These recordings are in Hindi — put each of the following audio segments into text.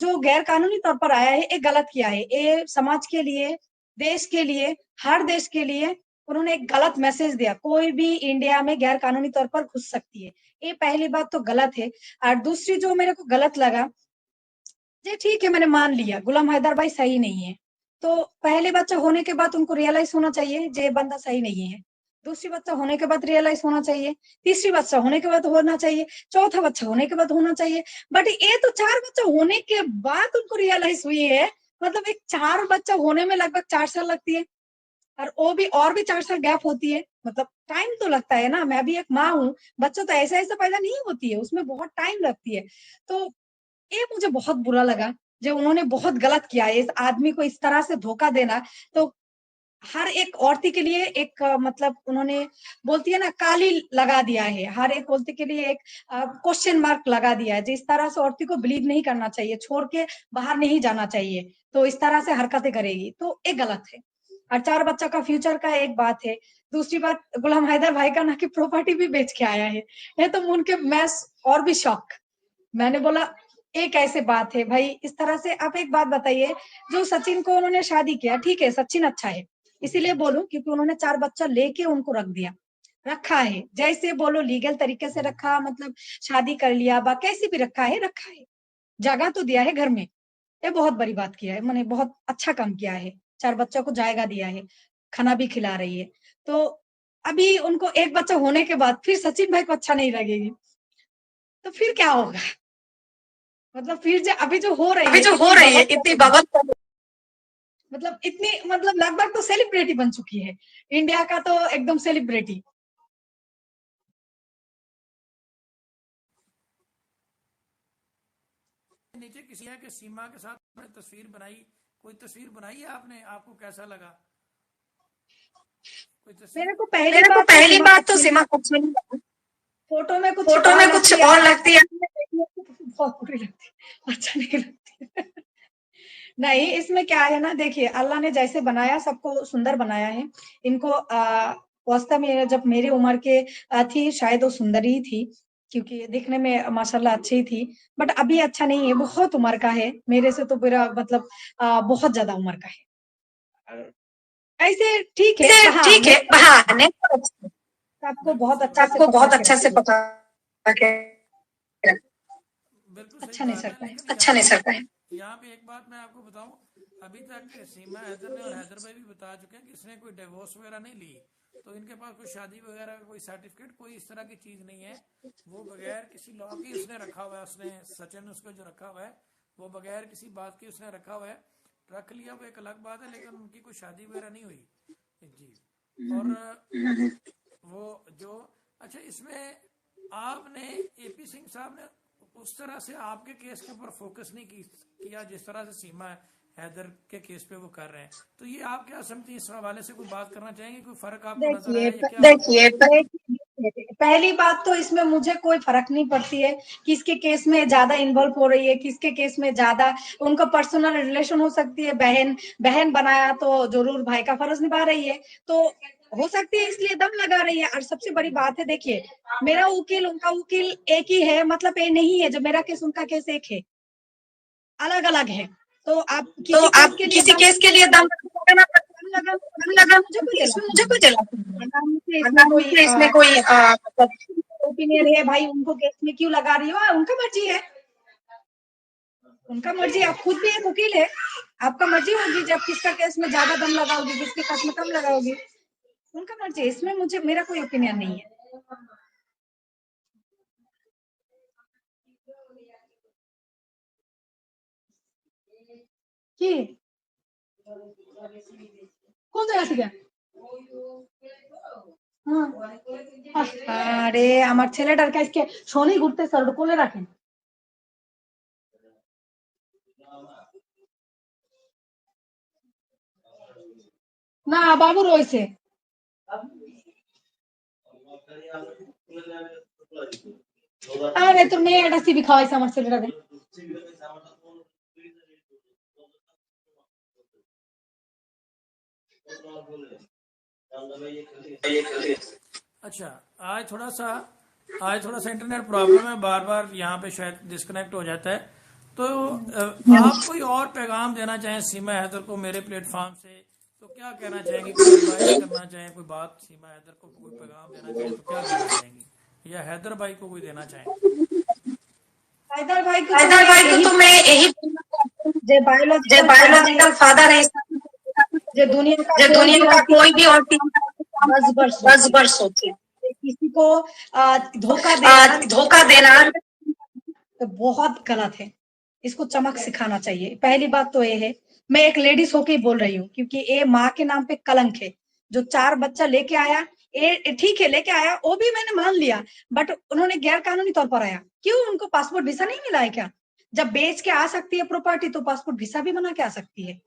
जो गैर कानूनी तौर पर आया है, ये गलत किया है। ये समाज के लिए, देश के लिए, हर देश के लिए उन्होंने एक गलत मैसेज दिया। कोई भी इंडिया में गैर कानूनी तौर पर घुस सकती है, ये पहली बात तो गलत है। और दूसरी जो मेरे को गलत लगा, जी ठीक है, मैंने मान लिया गुलाम हैदर भाई सही नहीं है, तो पहले बच्चा होने के बाद उनको रियलाइज होना चाहिए जे बंदा सही नहीं है। दूसरी बच्चा होने के बाद रियलाइज होना चाहिए, तीसरी बच्चा होने के बाद होना चाहिए, चौथा बच्चा होने के बाद होना चाहिए। बट ये तो 4 बच्चा होने के बाद उनको रियलाइज हुई है। मतलब एक 4 बच्चा होने में लगभग 4 साल लगती है, और वो भी और भी 4 साल गैप होती है। मतलब टाइम तो लगता है ना, मैं भी एक माँ हूँ, बच्चा तो ऐसा ऐसा पैदा नहीं होती है, उसमें बहुत टाइम लगती है। तो ये मुझे बहुत बुरा लगा, जो उन्होंने बहुत गलत किया है इस आदमी को इस तरह से धोखा देना। तो हर एक औरती के लिए एक मतलब उन्होंने बोलती है ना काली लगा दिया है, हर एक औरती के लिए एक क्वेश्चन मार्क लगा दिया है। जिस तरह से औरती को बिलीव नहीं करना चाहिए, छोड़ के बाहर नहीं जाना चाहिए, तो इस तरह से हरकतें करेगी, तो ये गलत है। और 4 बच्चा का फ्यूचर का एक बात है। दूसरी बात, गुलाम हैदर भाई का ना कि प्रॉपर्टी भी बेच के आया है, ये तो उनके मैं और भी शॉक। मैंने बोला ये कैसे बात है भाई, इस तरह से आप एक बात बताइए। जो सचिन को उन्होंने शादी किया, ठीक है सचिन अच्छा है, इसीलिए बोलूं क्योंकि उन्होंने 4 बच्चा लेके उनको रख दिया, रखा है, जैसे बोलो लीगल तरीके से रखा, मतलब शादी कर लिया बा कैसे भी रखा है, रखा है, जगह तो दिया है घर में। ये बहुत बड़ी बात किया है, मैंने बहुत अच्छा काम किया है। 4 बच्चों को जायगा दिया है, खाना भी खिला रही है। तो अभी उनको एक बच्चा होने के बाद फिर सचिन भाई को अच्छा नहीं लगेगी, तो फिर क्या होगा? मतलब फिर जो अभी जो हो रही अभी है, जो हो रही है इतनी बवाल, मतलब इतनी, मतलब लगभग तो सेलिब्रिटी बन चुकी है, इंडिया का तो एकदम सेलिब्रिटी। नीचे किसी के सीमा के साथ तस्वीर बनाई, कोई तस्वीर बनाई है आपने, आपको कैसा लगा कोई तस्वीर? मेरे को पहली बात तो सीमा अच्छी नहीं लगी, फोटो में कुछ फोटो और में कुछ लगती है, और लगती है। बहुत बुरी लगती है, अच्छा नहीं लगती। नहीं, इसमें क्या है ना, देखिए अल्लाह ने जैसे बनाया सबको सुंदर बनाया है। इनको वास्तव में जब मेरी उम्र के थी शायद वो सुंदर ही थी, क्योंकि दिखने में माशाल्लाह अच्छी थी। बट अभी अच्छा नहीं है, बहुत उम्र का है, मेरे से तो मेरा मतलब बहुत ज्यादा उम्र का है। ऐसे ठीक है, ठीक बहाने है बहाने, सबको बिल्कुल बहुत सही अच्छा बात से है, सबको पका बहुत के अच्छा से रखती है, पता के बिल्कुल सही अच्छा नहीं बात है। सकता है। लेकिन अच्छा नहीं सकता है। यहाँ पे एक बात मैं आपको बताऊं, अभी तक सीमा हैदर ने और हैदर भाई भी बता चुके हैं कि इसने कोई डिवोर्स वगैरह नहीं ली, तो इनके पास कोई शादी वगैरह का कोई सर्टिफिकेट, कोई इस तरह की चीज नहीं है। वो बगैर किसी लॉ की उसने रखा हुआ है, उसने सचिन उसको जो रखा हुआ है वो बगैर किसी बात की उसने रखा हुआ है। रख लिया वो एक अलग बात है, लेकिन उनकी कोई शादी वगैरह नहीं हुई जी। और वो जो, अच्छा इसमें आपने एपी सिंह साहब ने उस तरह से आपके केस के ऊपर फोकस नहीं किया जिस तरह से सीमा हैदर के केस पे वो कर रहे हैं, तो ये आप क्या समझती हैं? इस हवाले से कोई बात करना चाहेंगे? कोई फर्क आपको नजर आया देखिए या क्या हो गया? पहली बात तो इसमें मुझे कोई फर्क नहीं पड़ती है, किसके केस में ज्यादा इन्वॉल्व हो रही है, किसके केस में ज्यादा उनका पर्सनल रिलेशन हो सकती है। बहन बहन बनाया तो जरूर भाई का फर्ज निभा रही है, तो हो सकती है इसलिए दम लगा रही है। और सबसे बड़ी बात है, देखिए मेरा वकील उनका वकील एक ही है, मतलब ये नहीं है जो मेरा केस उनका केस एक है, अलग अलग है। तो आप तो किसी केस आप के लिए किसी दम केस के लिए दम लगा, लगा, इसमें मुझे कोई इसमें जलाल मुझे कोई नहीं जला है, ना मुझे वरना इसमें कोई मुझे इसमें कोई मतलब ओपिनियन है भाई उनको केस में क्यों लगा रही हो, उनका मर्जी है, उनका मर्जी। आप खुद भी एक वकील है, आपका मर्जी होगी जब किसका केस में ज्यादा दम लगाओगी, किसके केस में कम लगाओगी, उनका मर्जी है। इसमें मुझे मेरा कोई ओपिनियन नहीं है। কি কোন জায়গা থেকে? আরে আমার ছেলেটার কাছে শনি ঘুরতেছে, ওটা কোলে রাখেন। না বাবু রয়েছে। আরে তোর মেয়ে একটা সিবি খাওয়াইছে আমার ছেলেটাকে। अच्छा, आज थोड़ा सा आज थोड़ा सा इंटरनेट प्रॉब्लम है, बार बार यहाँ पे शायद डिस्कनेक्ट हो जाता है। तो आप कोई और पैगाम देना चाहें सीमा हैदर को मेरे प्लेटफॉर्म से, तो क्या कहना चाहेंगे? कोई एडवाइस करना चाहें, कोई बात सीमा हैदर को कोई पैगाम देना चाहें तो क्या देना चाहेंगी, या हैदर भाई को कोई देना चाहें? हैदर भाई को तो मैं यही जे बायोलॉजिकल फादर है, जे दुनिया का कोई भी और बस सोचे किसी को धोखा देना तो बहुत गलत है। इसको चमक सिखाना चाहिए। पहली बात तो ये है, मैं एक लेडीज होके ही बोल रही हूँ, क्योंकि ये माँ के नाम पे कलंक है। जो 4 बच्चा लेके आया, ये ठीक है लेके आया, वो भी मैंने मान लिया, बट उन्होंने गैर कानूनी तौर पर आया। क्यों? उनको पासपोर्ट वीसा नहीं मिला है क्या? जब बेच के आ सकती है प्रॉपर्टी तो पासपोर्ट वीसा भी बना के आ सकती है।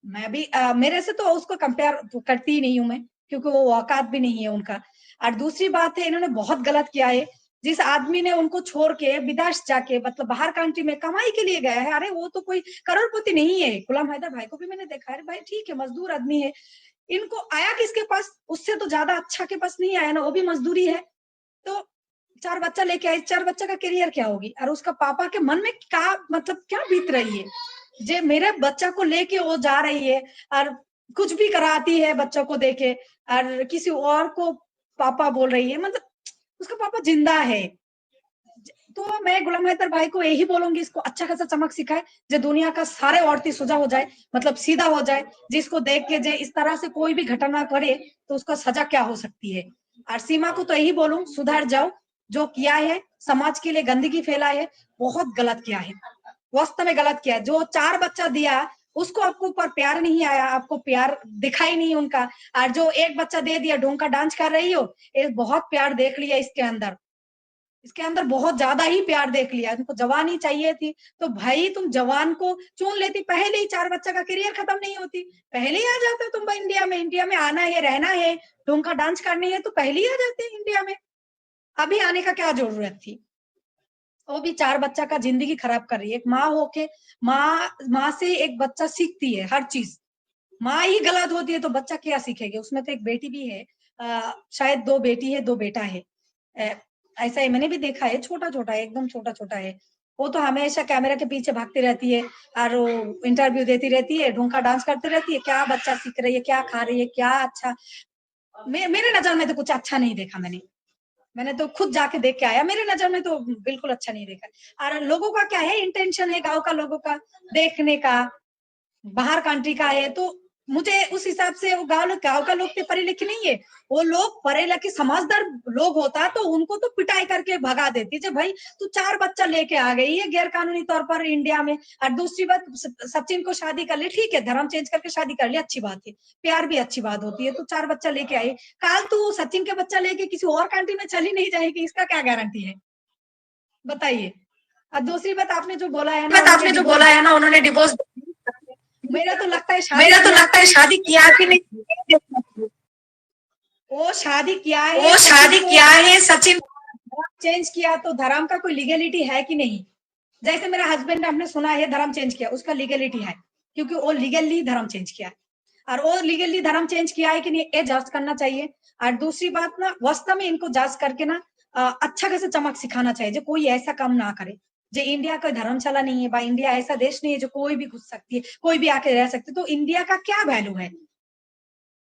मैं भी मेरे से तो उसको कंपेयर करती ही नहीं हूँ मैं, क्योंकि वो औकात भी नहीं है उनका। और दूसरी बात है, इन्होंने बहुत गलत किया है। जिस आदमी ने उनको छोड़ के विदेश जाके, मतलब बाहर कंट्री में कमाई के लिए गया है, अरे वो तो कोई करोड़पति नहीं है। गुलाम हैदर भाई को भी मैंने देखा है, भाई ठीक है मजदूर आदमी है, इनको आया किसके पास? उससे तो ज्यादा अच्छा के पास नहीं आया ना, वो भी मजदूरी है। तो 4 बच्चा लेके आई, 4 बच्चा का करियर क्या होगी? और उसका पापा के मन में क्या, मतलब क्या बीत रही है, जे मेरे बच्चा को लेके वो जा रही है और कुछ भी कराती है बच्चों को देके, और किसी और को पापा बोल रही है, मतलब उसका पापा जिंदा है। तो मैं गुलाम हैदर भाई को यही बोलूंगी, इसको अच्छा खासा चमक सिखाए, जो दुनिया का सारे औरतें सोजा हो जाए, मतलब सीधा हो जाए, जिसको देख के जे इस तरह से कोई भी घटना करे तो उसका सजा क्या हो सकती है। और सीमा को तो यही बोलूं, सुधर जाओ, जो किया है समाज के लिए गंदगी फैला है, बहुत गलत किया है, वास्तव में गलत किया। जो 4 बच्चा दिया उसको आपको ऊपर प्यार नहीं आया, आपको प्यार दिखाई नहीं उनका। और जो 1 बच्चा दे दिया, ढोंका डांस कर रही हो, ये बहुत प्यार देख लिया इसके अंदर बहुत ज्यादा ही प्यार देख लिया। तुमको जवान ही चाहिए थी तो भाई तुम जवान को चुन लेती, पहले ही 4 बच्चा का करियर खत्म नहीं होती, पहले ही आ जाते तुम इंडिया में आना है, रहना है, ढोंका डांस करनी है तो पहले ही आ जाते इंडिया में। अभी आने का क्या जरूरत थी? वो भी 4 बच्चा का जिंदगी खराब कर रही है। एक माँ होके, माँ से एक बच्चा सीखती है हर चीज। माँ ही गलत होती है तो बच्चा क्या सीखेगा? उसमें तो एक बेटी भी है, शायद 2 बेटी है 2 बेटा है, ऐसा ही मैंने भी देखा है। छोटा छोटा है, एकदम छोटा छोटा है। वो तो हमेशा कैमरा के पीछे भागती रहती है और वो इंटरव्यू देती रहती है, ढोंका डांस करती रहती है। क्या बच्चा सीख रही है, क्या खा रही है, क्या अच्छा? मेरे नजर में तो कुछ अच्छा नहीं देखा मैंने तो खुद जाके देख के आया, मेरे नजर में तो बिल्कुल अच्छा नहीं देखा। और लोगों का क्या है, इंटेंशन है गांव का लोगों का देखने का, बाहर कंट्री का है, तो मुझे उस हिसाब से वो गांव का लोग तो पढ़े लिखे नहीं है, वो लोग पढ़े लिखे समझदार लोग होता तो उनको तो पिटाई करके भगा देती। जब भाई तू 4 बच्चा लेके आ गई है गैर कानूनी तौर पर इंडिया में, और दूसरी बात सचिन को शादी कर ली, ठीक है धर्म चेंज करके शादी कर ली, अच्छी बात है, प्यार भी अच्छी बात होती है। तो 4 बच्चा लेके आई, कल तू सचिन के बच्चा लेके किसी और कंट्री में चली नहीं जाएगी, इसका क्या गारंटी है बताइए? और दूसरी बात आपने जो बोला है ना, उन्होंने डिवोर्स, मेरा तो लगता है शादी किया कि नहीं। वो शादी किया है सचिन चेंज किया तो धर्म का कोई लीगलिटी है कि नहीं? जैसे मेरा हस्बैंड, आपने सुना है धर्म चेंज किया, उसका लीगलिटी है क्योंकि वो लीगली धर्म चेंज किया है, और वो लीगली धर्म चेंज किया है कि नहीं ये जांच करना चाहिए। और दूसरी बात ना, वास्तव में इनको जांच करके ना अच्छा खासा चमक सिखाना चाहिए, जो कोई ऐसा काम ना करे। जो इंडिया का धर्मशाला नहीं है भाई, इंडिया ऐसा देश नहीं है जो कोई भी घुस सकती है, कोई भी आके रह सकती है। तो इंडिया का क्या वैल्यू है?